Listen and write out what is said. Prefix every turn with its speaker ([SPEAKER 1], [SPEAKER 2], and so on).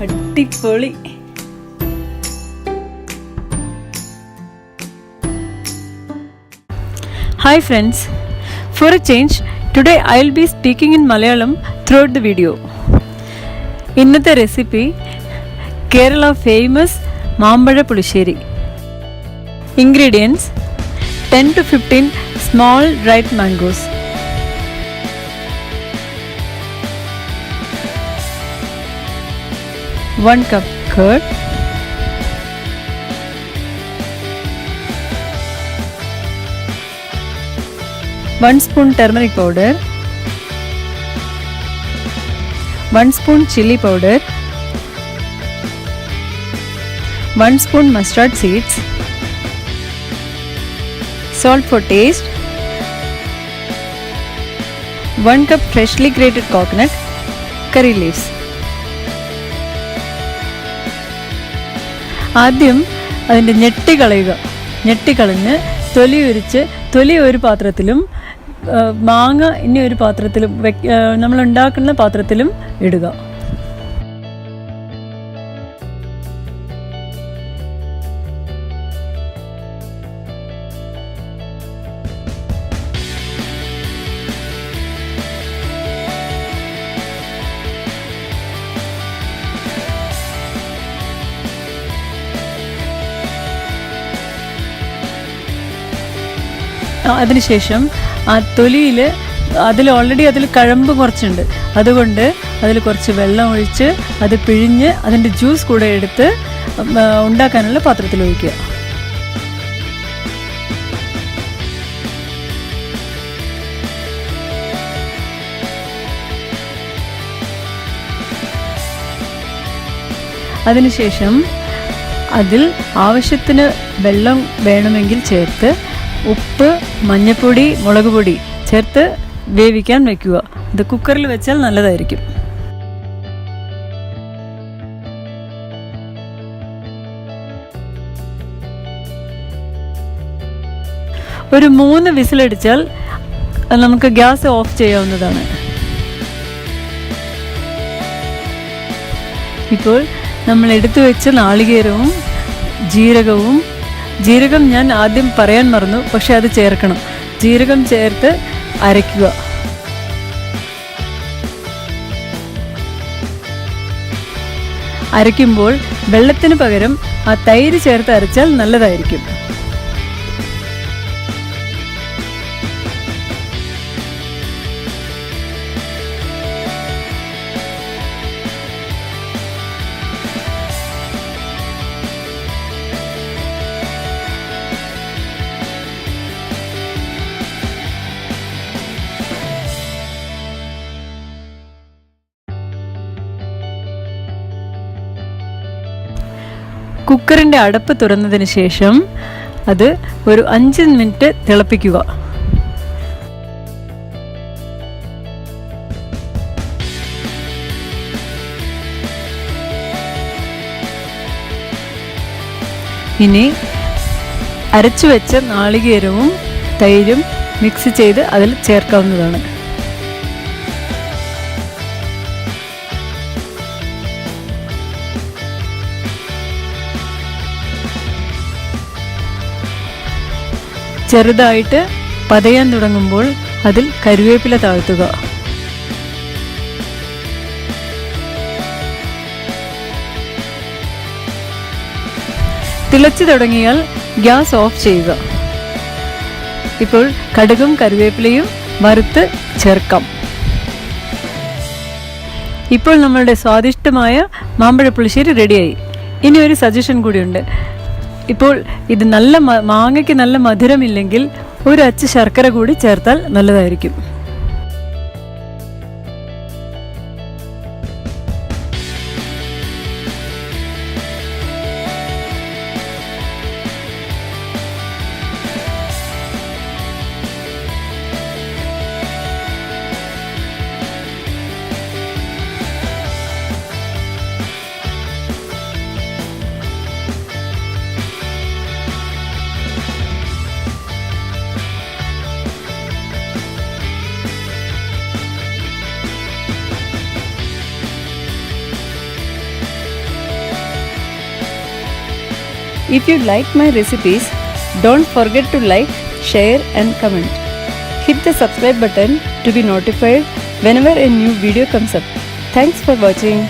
[SPEAKER 1] അടിപൊളി. Hi friends, for a change, today I will be speaking in Malayalam throughout the video. ഇന്നത്തെ recipe Kerala famous മാമ്പഴ പുളിശ്ശേരി. Ingredients: 10 to 15 small ripe mangoes, 1 cup curd, 1 spoon turmeric powder, 1 spoon chili powder, 1 spoon mustard seeds, salt for taste, 1 cup freshly grated coconut, curry leaves. ആദ്യം അതിൻ്റെ ഞെട്ടിക്കളഞ്ഞ് തൊലി ഒരു പാത്രത്തിലും മാങ്ങ ഇനി ഒരു പാത്രത്തിലും നമ്മൾ ഉണ്ടാക്കുന്ന പാത്രത്തിലും ഇടുക. അതിനുശേഷം ആ തൊലിയിൽ അതിൽ കഴമ്പ് കുറച്ചുണ്ട്, അതുകൊണ്ട് അതിൽ കുറച്ച് വെള്ളം ഒഴിച്ച് അത് പിഴിഞ്ഞ് അതിൻ്റെ ജ്യൂസ് കൂടെ എടുത്ത് ഉണ്ടാക്കാനുള്ള പാത്രത്തിൽ ഒഴിക്കുക. അതിനുശേഷം അതിൽ ആവശ്യത്തിന് വെള്ളം വേണമെങ്കിൽ ചേർത്ത് ഉപ്പ്, മഞ്ഞൾപ്പൊടി, മുളക് പൊടി ചേർത്ത് വേവിക്കാൻ വയ്ക്കുക. ഇത് കുക്കറിൽ വെച്ചാൽ നല്ലതായിരിക്കും. ഒരു 3 വിസിലടിച്ചാൽ നമുക്ക് ഗ്യാസ് ഓഫ് ചെയ്യാവുന്നതാണ്. ഇപ്പോൾ നമ്മൾ എടുത്തു വെച്ച നാളികേരവും ജീരകം ഞാൻ ആദ്യം പറയാൻ മറന്നു, പക്ഷെ അത് ചേർക്കണം. ജീരകം ചേർത്ത് അരയ്ക്കുക. അരയ്ക്കുമ്പോൾ വെള്ളത്തിന് പകരം ആ തൈര് ചേർത്ത് അരച്ചാൽ നല്ലതായിരിക്കും. കുക്കറിൻ്റെ അടപ്പ് തുറന്നതിന് ശേഷം അത് ഒരു 5 മിനിറ്റ് തിളപ്പിക്കുക. ഇനി അരച്ചു വെച്ച നാളികേരവും തൈരും മിക്സ് ചെയ്ത് അതിൽ ചേർക്കാവുന്നതാണ്. ചെറുതായിട്ട് പതയാൻ തുടങ്ങുമ്പോൾ അതിൽ കറിവേപ്പില താഴ്ത്തുക. തിളച്ചു തുടങ്ങിയാൽ ഗ്യാസ് ഓഫ് ചെയ്യുക. ഇപ്പോൾ കടുകും കറിവേപ്പിലയും വറുത്ത് ചേർക്കാം. ഇപ്പോൾ നമ്മളുടെ സ്വാദിഷ്ടമായ മാമ്പഴ പുളിശ്ശേരി റെഡിയായി. ഇനി ഒരു സജഷൻ കൂടിയുണ്ട്. ഇപ്പോൾ ഇത് മാങ്ങയ്ക്ക് നല്ല മധുരമില്ലെങ്കിൽ ഒരു അച്ച് ശർക്കര കൂടി ചേർത്താൽ നല്ലതായിരിക്കും. If you like my recipes, don't forget to like, share and comment. Hit the subscribe button to be notified whenever a new video comes up. Thanks for watching.